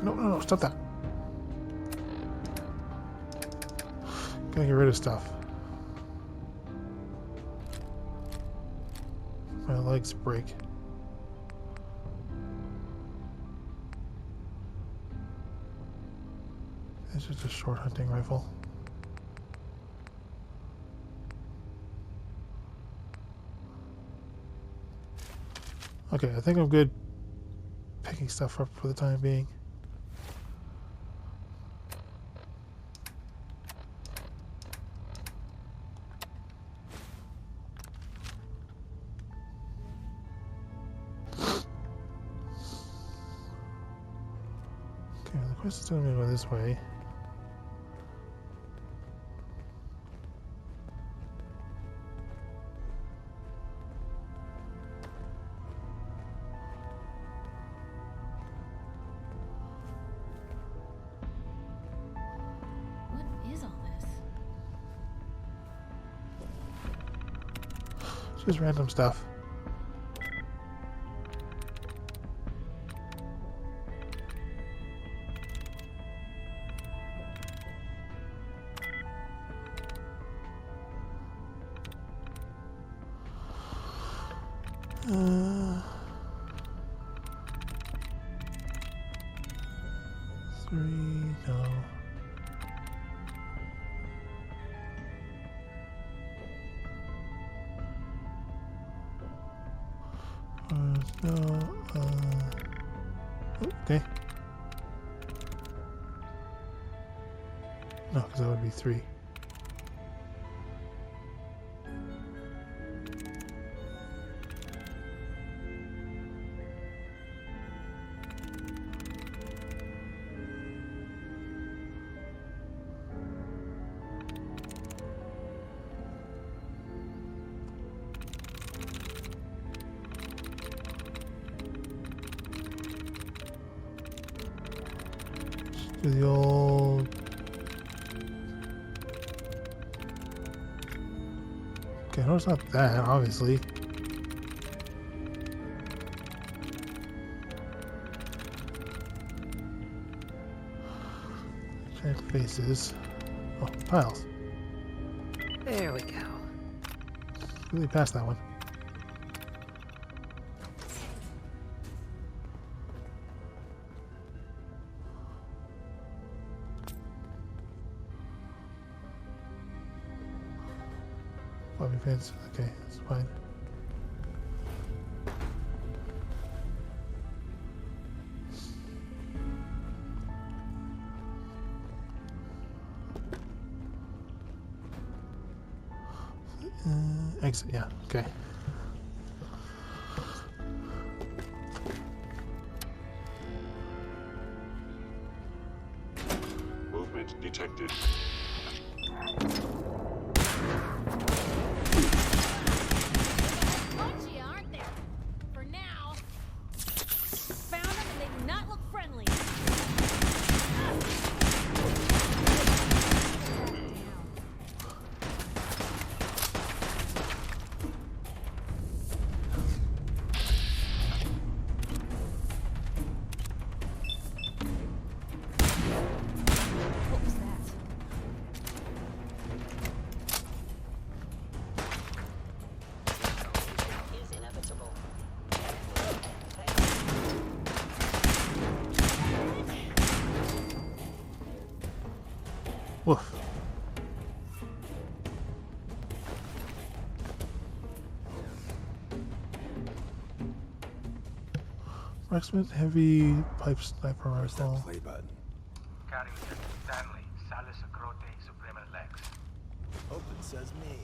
No, no, no, stop that. Gotta get rid of stuff. My legs break. It's just a short hunting rifle. Okay, I think I'm good picking stuff up for the time being. Okay, the quest is telling me to go this way. What is all this? It's just random stuff. Three, no. No, okay. No, because that would be three. Do the old. Okay, no, it's not that, obviously. Check faces. Oh, piles. There we go. Really past that one. Bobby pins. Okay, that's fine. Exit, yeah, okay. Movement detected. Punchy, aren't they? For now. Found them and they do not look friendly. What was that? Is inevitable. Woof. Marksman heavy pipe sniper Where's that rifle. play button? Carrington, Stanley, Salis Agrote, Suprema Lex. Hope it says me.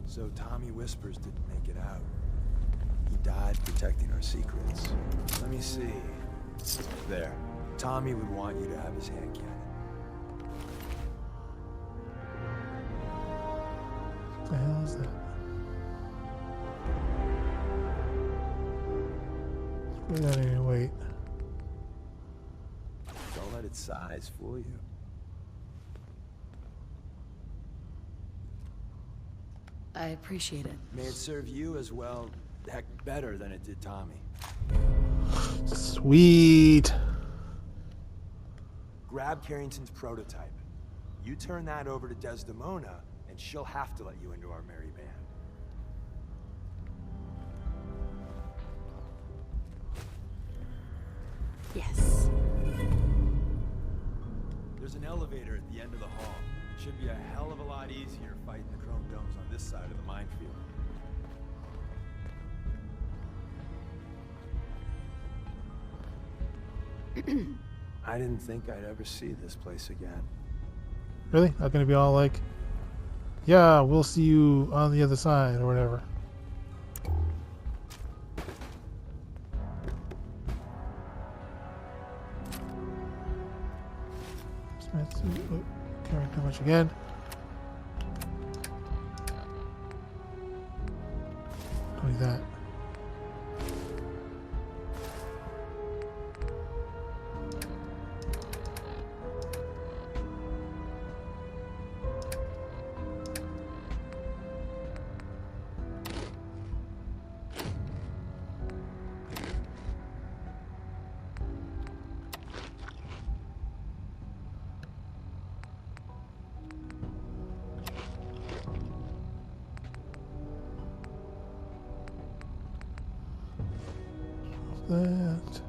So Tommy Whispers didn't make it out. He died protecting our secrets. Let me see. There. Tommy would want you to have his hand cannon. What the hell is that? Let's put that in your weight. Don't let its size fool you. I appreciate it. May it serve you as well, heck, better than it did Tommy. Sweet. Grab Carrington's prototype. You turn that over to Desdemona, and she'll have to let you into our merry band. Yes. There's an elevator at the end of the hall. It should be a hell of a lot easier fighting the chrome domes on this side of the minefield. I didn't think I'd ever see this place again. Really? Not gonna be all like, yeah, we'll see you on the other side or whatever. Carrying too much again. Doing that. That.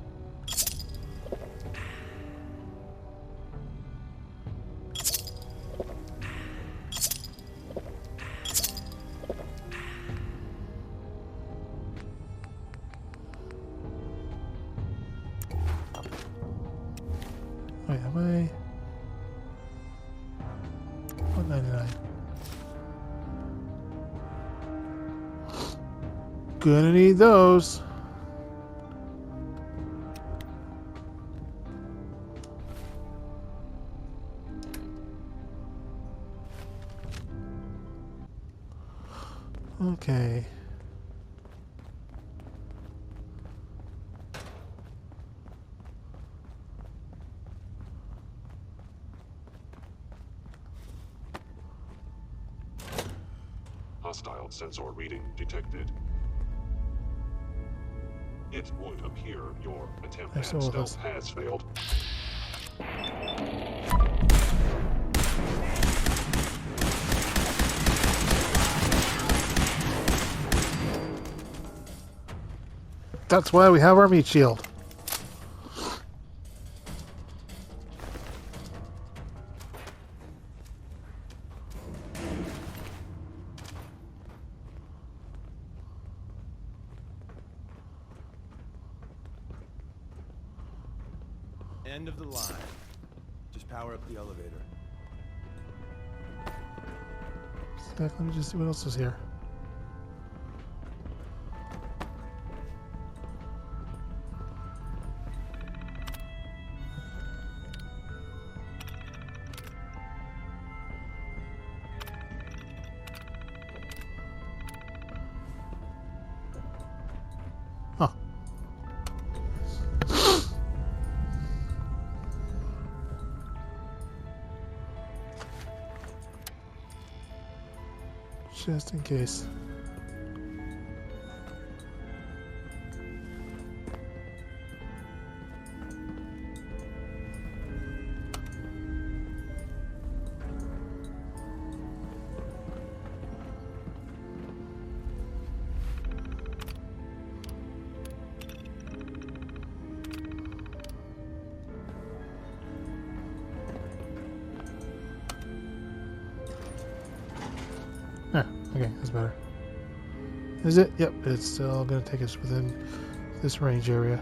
Wait, am I? 199. Gonna need those. Okay. Hostile sensor reading detected. It would appear your attempt at So with stealth us. has failed. That's why we have our meat shield. End of the line. Just power up the elevator. Let me just see what else is here. Huh. Just in case. Yeah, okay, that's better. Is it? Yep, it's still going to take us within this range area.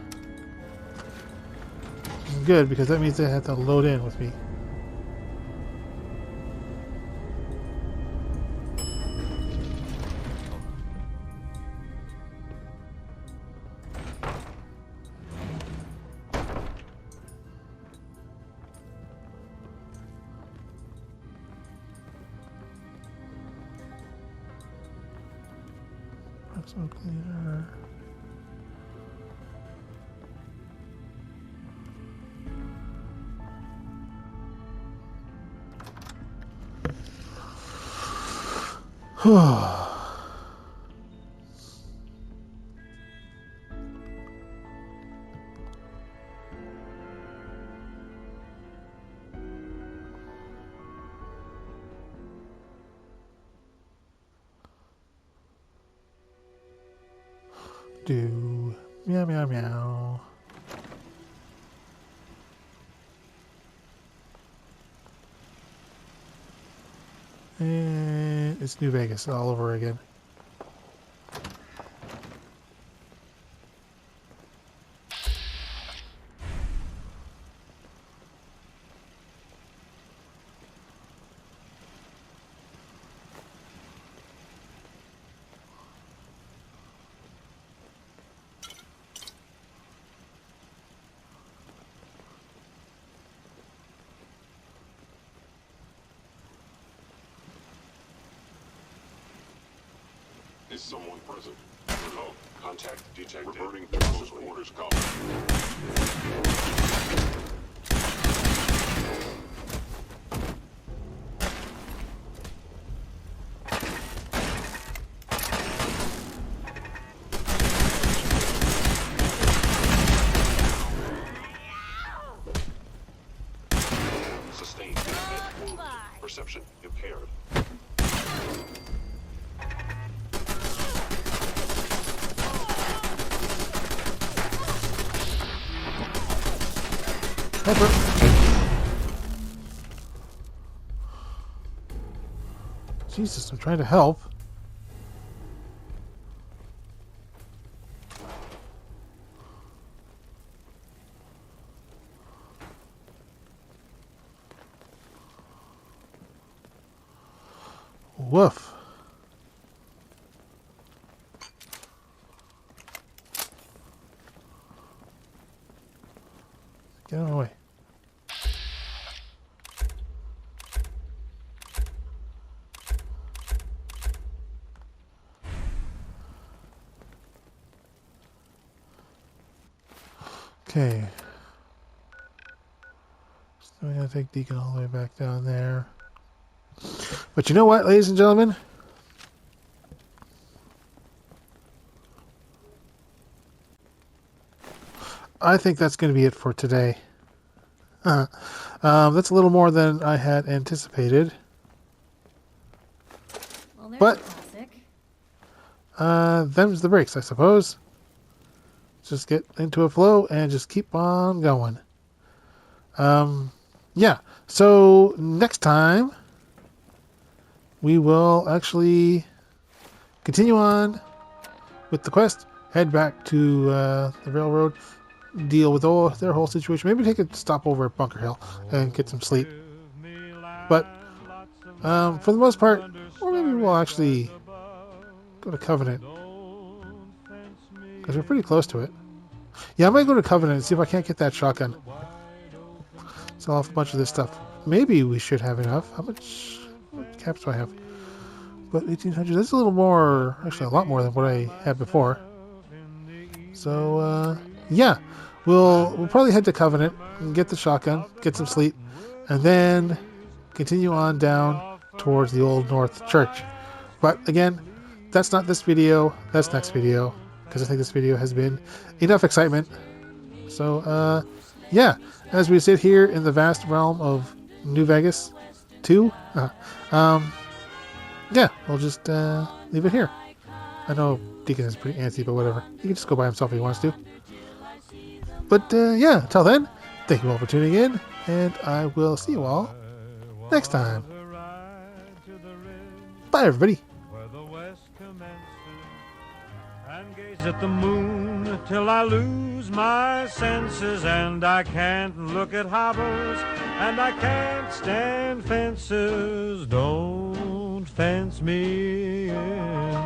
Which is good, because that means they have to load in with me. Some cleaner. Do meow meow meow. And it's New Vegas all over again. Is someone present? Remote. Contact detected. Reverting to close quarters combat. Sustained head wound. Perception impaired. Jesus, I'm trying to help. Woof. Get out of the way. Okay. So we're going to take Deacon all the way back down there. But you know what, ladies and gentlemen? I think that's going to be it for today. That's a little more than I had anticipated. Well, there's But- a classic. Them's the breaks, I suppose. Just get into a flow and just keep on going. Yeah. So next time we will actually continue on with the quest. Head back to the railroad. Deal with their whole situation. Maybe take a stop over at Bunker Hill and get some sleep. But for the most part, or maybe we'll actually go to Covenant. Because we're pretty close to it. Yeah, I might go to Covenant and see if I can't get that shotgun. Sell off a bunch of this stuff. Maybe we should have enough. How much caps do I have? But 1,800, that's a little more, actually a lot more than what I had before. So, yeah. We'll probably head to Covenant and get the shotgun, get some sleep, and then continue on down towards the Old North Church. But again, that's not this video, that's next video, because I think this video has been enough excitement. So, yeah, as we sit here in the vast realm of New Vegas 2, yeah, we'll just leave it here. I know Deacon is pretty antsy, but whatever. He can just go by himself if he wants to. But, yeah, until then, thank you all for tuning in, and I will see you all next time. Bye, everybody. Where the west commences, and gaze at the moon till I lose my senses, and I can't look at hobbles, and I can't stand fences. Don't fence me in.